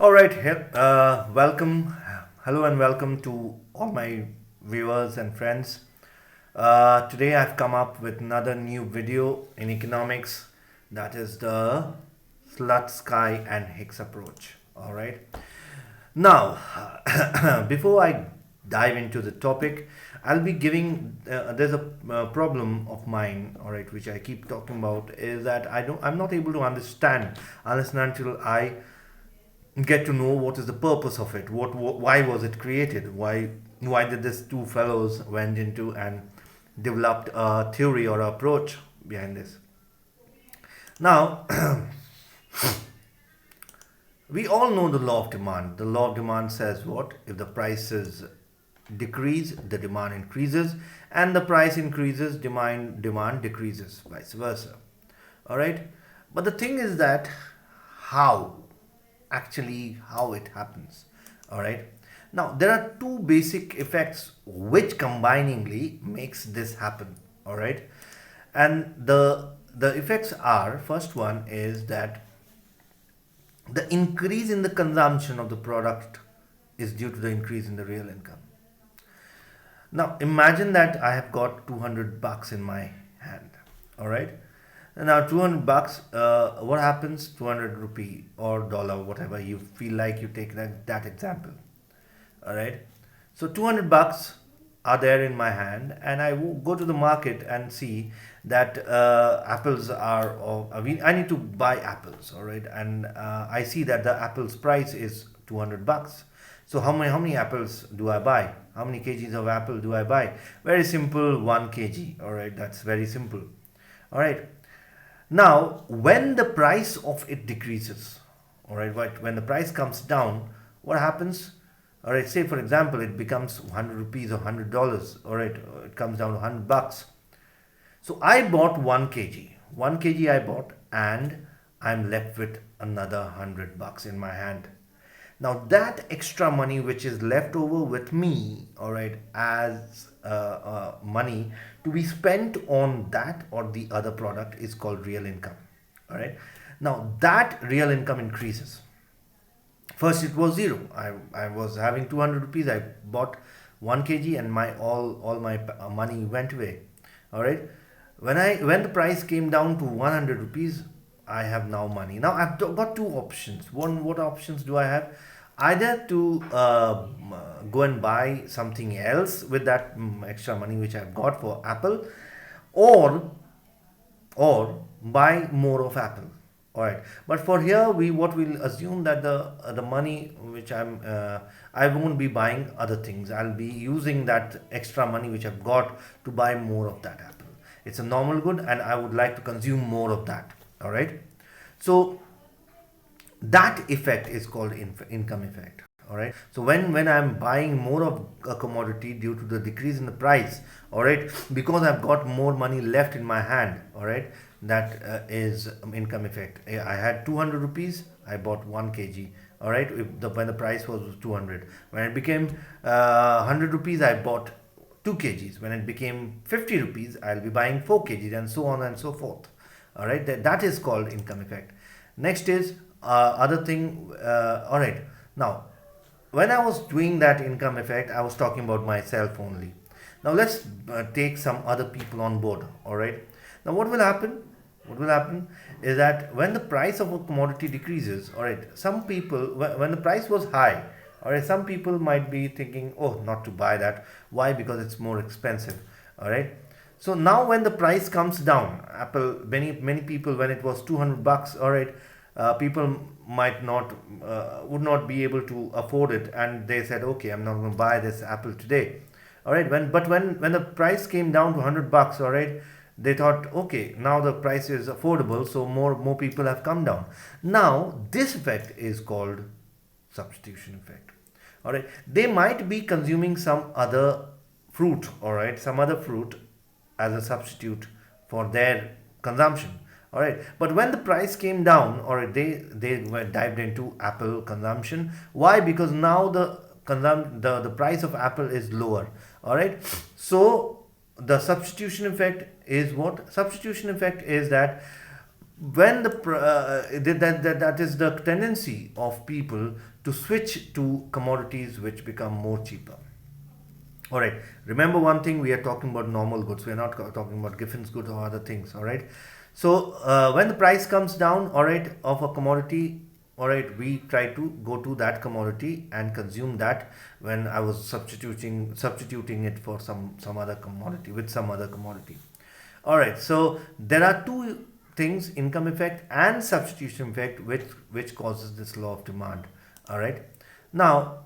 All right, welcome, hello, and welcome to all my viewers and friends. Today I've come up with another new video in economics, that is the Slutsky and Hicks approach. All right. Now, before I dive into the topic, I'll be giving. There's a problem of mine, all right, which I keep talking about, is that I'm not able to understand unless and until I get to know what is the purpose of it, why was it created, why did these two fellows went into and developed a theory or approach behind this. Now, we all know the law of demand. The law of demand says what? If the prices decrease, the demand increases, and the price increases, demand decreases, vice versa. All right. But the thing is that how how it happens. All right. Now there are two basic effects which combiningly makes this happen. All right. And the effects are, first one is that the increase in the consumption of the product is due to the increase in the real income. Now imagine that I have got 200 bucks in my hand. All right. And now 200 bucks, what happens? 200 rupee or dollar, whatever you feel like, you take that example. All right. So 200 bucks are there in my hand, and I go to the market and see that apples are, I need to buy apples. All right. And I see that the apple's price is 200 bucks. So how many apples do I buy? How many kgs of apple do I buy? Very simple, 1 kg. All right. That's very simple. All right. Now, when the price of it decreases, all right, when the price comes down, what happens? All right, say for example, it becomes 100 rupees or $100, all right, it comes down to 100 bucks. So I bought 1 kg. 1 kg I bought, and I'm left with another 100 bucks in my hand. Now that extra money which is left over with me, all right, as money to be spent on that or the other product is called real income. All right. Now that real income increases. First it was zero. I was having 200 rupees. I bought 1 kg, and my all my money went away. All right. When the price came down to 100 rupees, I have now money. Now I've got two options. One, what options do I have? Either to go and buy something else with that extra money which I've got for Apple, or buy more of Apple. All right. But for here, what we'll assume that the money which I won't be buying other things. I'll be using that extra money which I've got to buy more of that Apple. It's a normal good, and I would like to consume more of that. All right. So that effect is called income effect. All right. So when I'm buying more of a commodity due to the decrease in the price, all right, because I've got more money left in my hand, all right, that is income effect. I had 200 rupees, I bought 1 kg. All right. When the price was 200, when it became 100 rupees, I bought 2 kgs. When it became 50 rupees, I'll be buying 4 kgs, and so on and so forth. All right. That is called income effect. Next is other thing. All right. Now, when I was doing that income effect, I was talking about myself only. Now let's take some other people on board. All right. Now what will happen? What will happen is that when the price of a commodity decreases, all right, some people, when the price was high, all right, some people might be thinking, oh, not to buy that. Why? Because it's more expensive. All right. So now when the price comes down, Apple, many people, when it was 200 bucks, all right, people might not would not be able to afford it, and they said, okay, I'm not going to buy this Apple today. All right. When the price came down to 100 bucks, all right, they thought, okay, now the price is affordable, so more people have come down. Now this effect is called substitution effect. All right. They might be consuming some other fruit, all right, some other fruit as a substitute for their consumption. All right. But when the price came down, or they were dived into Apple consumption. Why? Because now the price of Apple is lower. All right. So the substitution effect is what? Substitution effect is that when that is the tendency of people to switch to commodities which become more cheaper. All right, remember one thing, we are talking about normal goods, we are not talking about Giffen's goods or other things. All right, so when the price comes down, all right, of a commodity, all right, we try to go to that commodity and consume that. When I was substituting it for some other commodity, with some other commodity. All right, so there are two things, income effect and substitution effect, which causes this law of demand. All right, now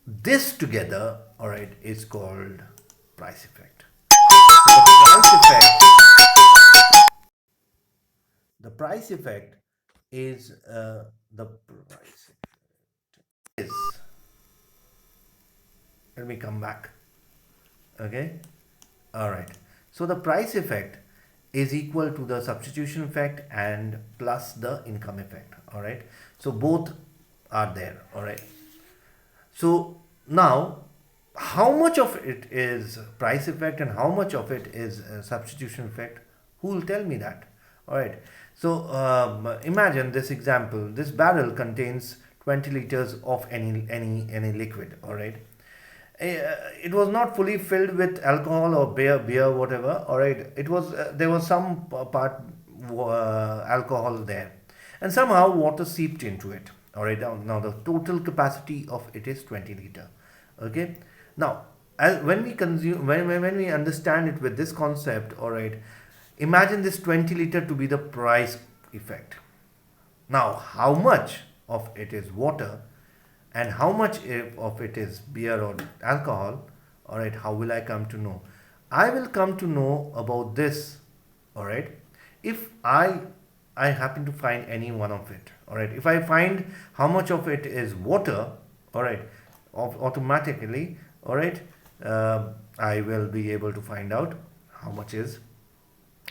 this together, all right, is called price effect. So the price effect is the price is. Let me come back. Okay. All right. So the price effect is equal to the substitution effect and plus the income effect. All right. So both are there. All right. So now, how much of it is price effect and how much of it is substitution effect? Who will tell me that? All right. So imagine this example. This barrel contains 20 liters of any liquid. All right. It was not fully filled with alcohol or beer, whatever. All right. It was there was some part alcohol there, and somehow water seeped into it. All right. Now the total capacity of it is 20 liter. Okay. Now, when we consume, when we understand it with this concept, all right, imagine this 20 liter to be the price effect. Now, how much of it is water and how much of it is beer or alcohol, all right, how will I come to know? I will come to know about this, all right, if I happen to find any one of it, all right. If I find how much of it is water, all right, automatically, all right, I will be able to find out how much is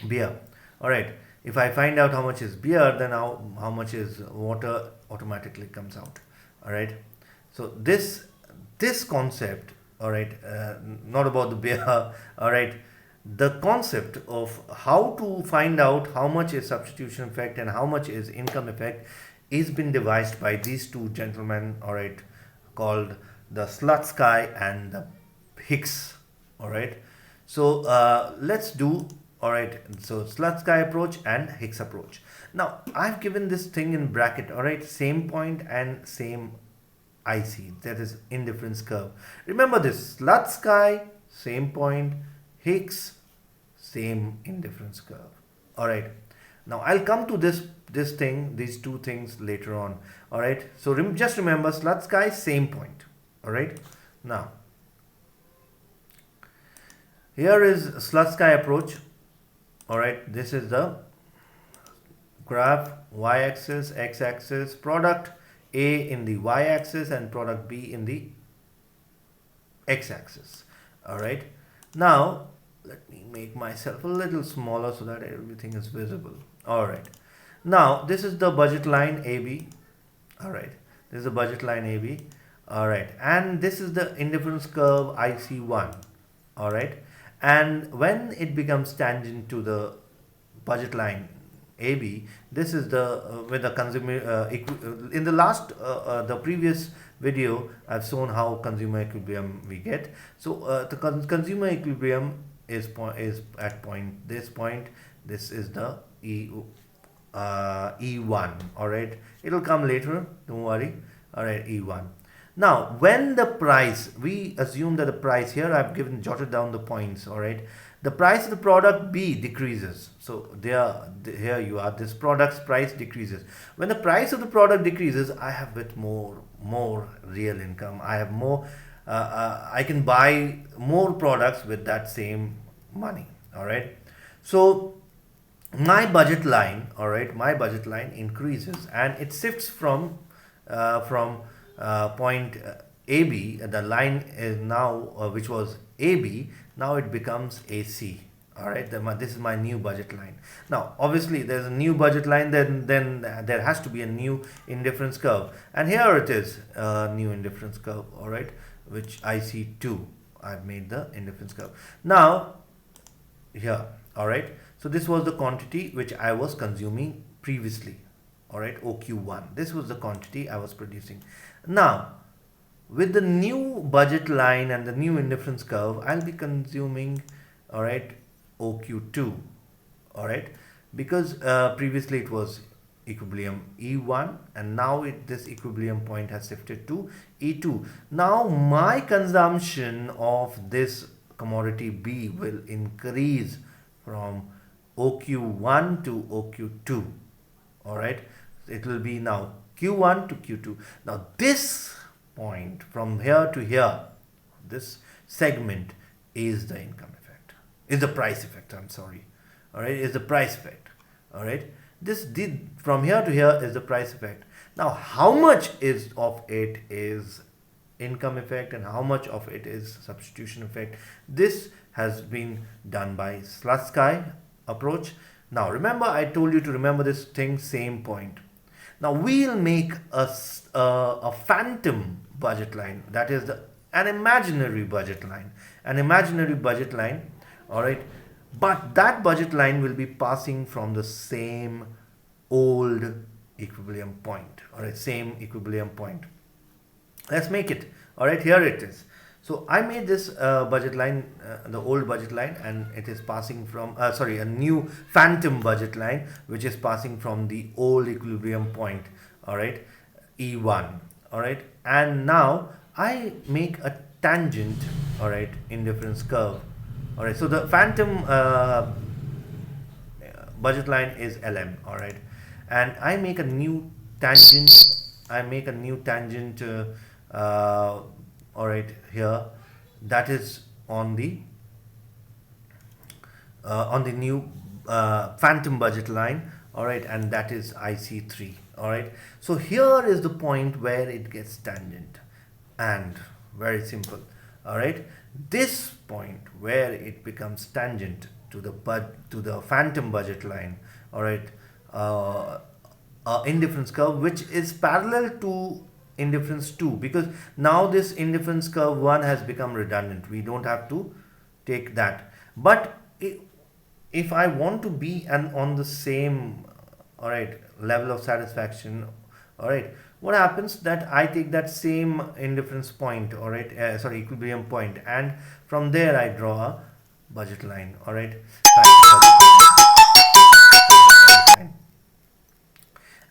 beer. All right, if I find out how much is beer, then how much is water automatically comes out. All right, so this concept, all right, not about the beer, all right, the concept of how to find out how much is substitution effect and how much is income effect is been devised by these two gentlemen, all right, called the Slutsky and the Hicks. All right, so let's do, all right, so Slutsky approach and Hicks approach. Now I've given this thing in bracket, all right, same point and same IC, that is indifference curve. Remember this, Slutsky same point, Hicks same indifference curve. All right, now I'll come to this thing, these two things later on. All right, so just remember Slutsky same point. All right, now here is Slutsky approach. All right, this is the graph, y-axis, x-axis, product A in the y-axis and product B in the x-axis. All right, now let me make myself a little smaller so that everything is visible. All right, now this is the budget line AB. All right, this is the budget line AB. All right, and this is the indifference curve IC1. All right, and when it becomes tangent to the budget line AB, this is the with the consumer in the last the previous video I've shown how consumer equilibrium we get. So the consumer equilibrium is at point, this point, this is the E1. All right, it'll come later, don't worry. All right, E1. Now when the price, we assume that the price, here I've jotted down the points. All right, the price of the product B decreases. So here you are, this product's price decreases. When the price of the product decreases, I have with more real income. I have more, I can buy more products with that same money. All right, so my budget line, all right, my budget line increases and it shifts from point AB. The line is now which was AB, now it becomes AC. All right, this is my new budget line. Now obviously there's a new budget line, then there has to be a new indifference curve, and here it is, new indifference curve. All right, which IC2, I've made the indifference curve. Now here, all right, so this was the quantity which I was consuming previously, all right, OQ1. This was the quantity I was producing. Now, with the new budget line and the new indifference curve, I'll be consuming, all right, OQ2, all right, because previously it was equilibrium E1, and now this equilibrium point has shifted to E2. Now my consumption of this commodity B will increase from OQ1 to OQ2, all right. It will be now Q1 to Q2. Now this point from here to here, this segment is the income effect, is the price effect, I'm sorry, all right, is the price effect, all right. This did from here to here is the price effect. Now how much is of it is income effect and how much of it is substitution effect, this has been done by Slutsky approach. Now remember, I told you to remember this thing, same point. Now we'll make a phantom budget line, that is an imaginary budget line, all right. But that budget line will be passing from the same old equilibrium point, all right, same equilibrium point. Let's make it, all right, here it is. So I made this budget line, the old budget line, and it is passing from, a new phantom budget line, which is passing from the old equilibrium point, all right, E1, all right. And now I make a tangent, all right, indifference curve, all right. So the phantom budget line is LM, all right. And I make a new tangent, all right, here, that is on the new phantom budget line, all right, and that is IC3, all right. So here is the point where it gets tangent, and very simple, all right, this point where it becomes tangent to the phantom budget line, all right, indifference curve, which is parallel to indifference 2, because now this indifference curve 1 has become redundant, we don't have to take that. But if I want to be on the same, all right, level of satisfaction, all right, what happens that I take that same indifference point, all right, equilibrium point, and from there I draw a budget line, all right.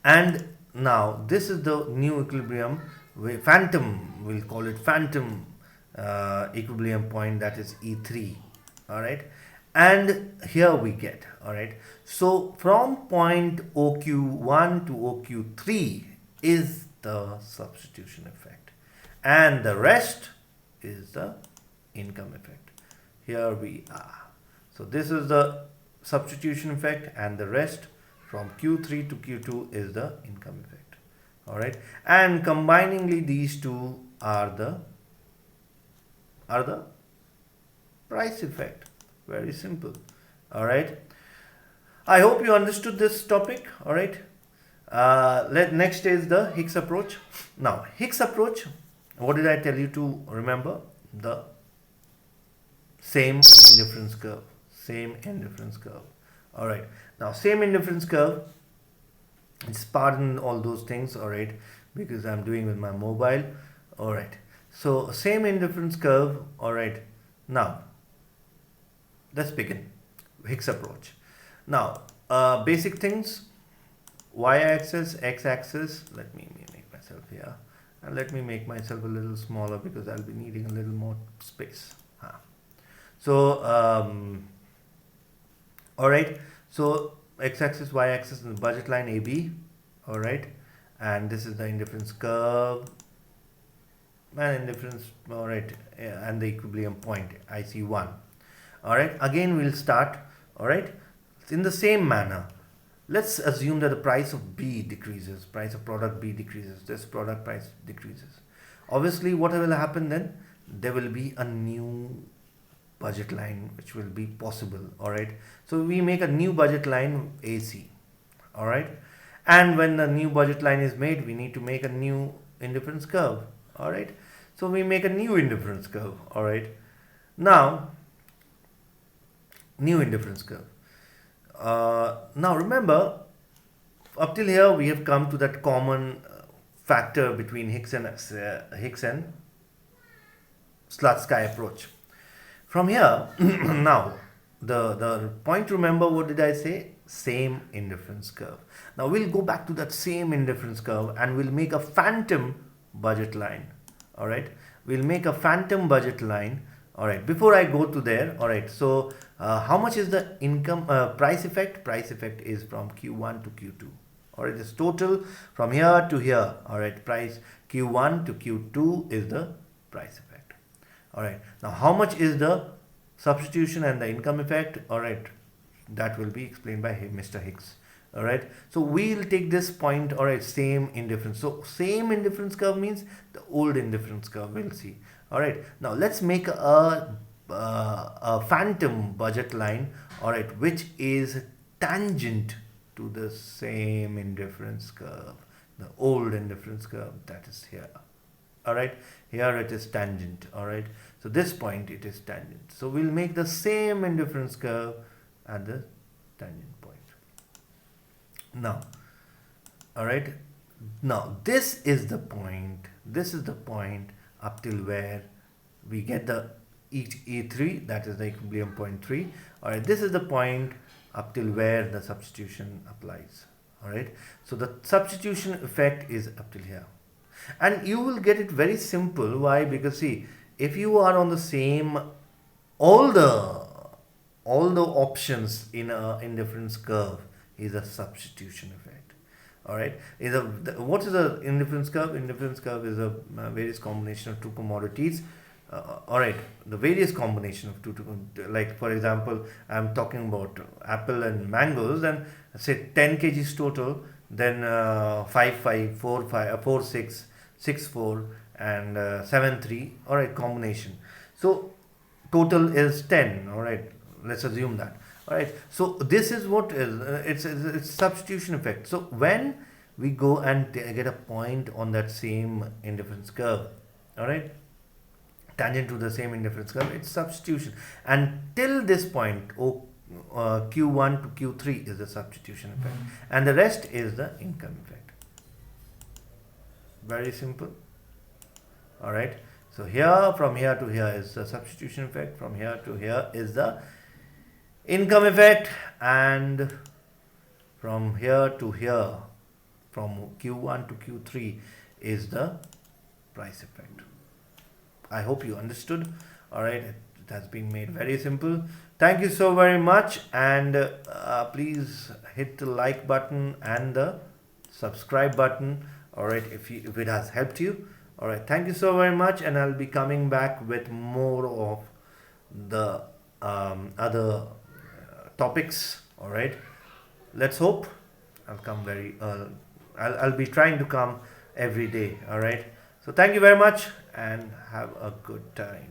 And now this is the new equilibrium, phantom, we'll call it phantom equilibrium point, that is E3, all right. And here we get, all right, so from point OQ1 to OQ3 is the substitution effect, and the rest is the income effect. Here we are. So this is the substitution effect, and the rest from Q3 to Q2 is the income effect, all right. And combiningly these two are the price effect. Very simple, all right. I hope you understood this topic, all right. Next is the Hicks approach. Now Hicks approach, what did I tell you to remember? The same indifference curve, all right. Now same indifference curve, it's pardon all those things, all right, because I'm doing with my mobile, all right. So same indifference curve, all right. Now let's begin Hicks approach. Now basic things, y-axis, x-axis, let me make myself here, and let me make myself a little smaller because I'll be needing a little more space. So all right, so x-axis, y-axis, and the budget line AB, all right, and this is the indifference curve and indifference, all right, and the equilibrium point IC1, all right. Again we'll start, all right, in the same manner. Let's assume that the price of B decreases, price of product B decreases, this product price decreases. Obviously what will happen then? There will be a new budget line which will be possible, all right. So we make a new budget line AC, all right, and when the new budget line is made, we need to make a new indifference curve, all right. So we make a new indifference curve, all right. Now new indifference curve. Now remember, up till here we have come to that common factor between Hicks and Slutsky approach. From here, now the point to remember, what did I say? Same indifference curve. Now we'll go back to that same indifference curve and we'll make a phantom budget line. All right, we'll make a phantom budget line. All right, before I go to there, all right, so how much is the income price effect? Price effect is from Q1 to Q2. All right, this total from here to here. All right, price Q1 to Q2 is the price effect. All right, now how much is the substitution and the income effect? All right, that will be explained by Mr. Hicks. All right, so we'll take this point. All right, same indifference. So same indifference curve means the old indifference curve. We'll see. All right, now let's make a phantom budget line. All right, which is tangent to the same indifference curve, the old indifference curve, that is here. All right, here it is tangent. All right, so this point it is tangent, so we'll make the same indifference curve at the tangent point. Now, all right, now this is the point up till where we get the E3, that is the equilibrium point 3. All right, this is the point up till where the substitution applies. All right, so the substitution effect is up till here, and you will get it very simple. Why? Because see, if you are on the same, all the options in a indifference curve is a substitution effect. All right, what is a indifference curve? Indifference curve is a various combination of two commodities. All right, the various combination of two, like for example, I'm talking about apple and mangoes, and say 10 kgs total, then 5 5 4 5 4 6 6 4 and 7 3. All right, combination. So total is 10. All right, let's assume that. All right, so this is what is it's substitution effect. So when we go and get a point on that same indifference curve, all right, tangent to the same indifference curve, it's substitution, and till this point Q1 to Q3 is the substitution effect, and the rest is the income effect. Very simple. All right, so here, from here to here is the substitution effect, from here to here is the income effect, and from here to here, from Q1 to Q3 is the price effect. I hope you understood. All right, it has been made very simple. Thank you so very much, and please hit the like button and the subscribe button. All right, if it has helped you. All right, thank you so very much, and I'll be coming back with more of the other topics. All right, let's hope. I'll be trying to come every day. All right, so thank you very much and have a good time.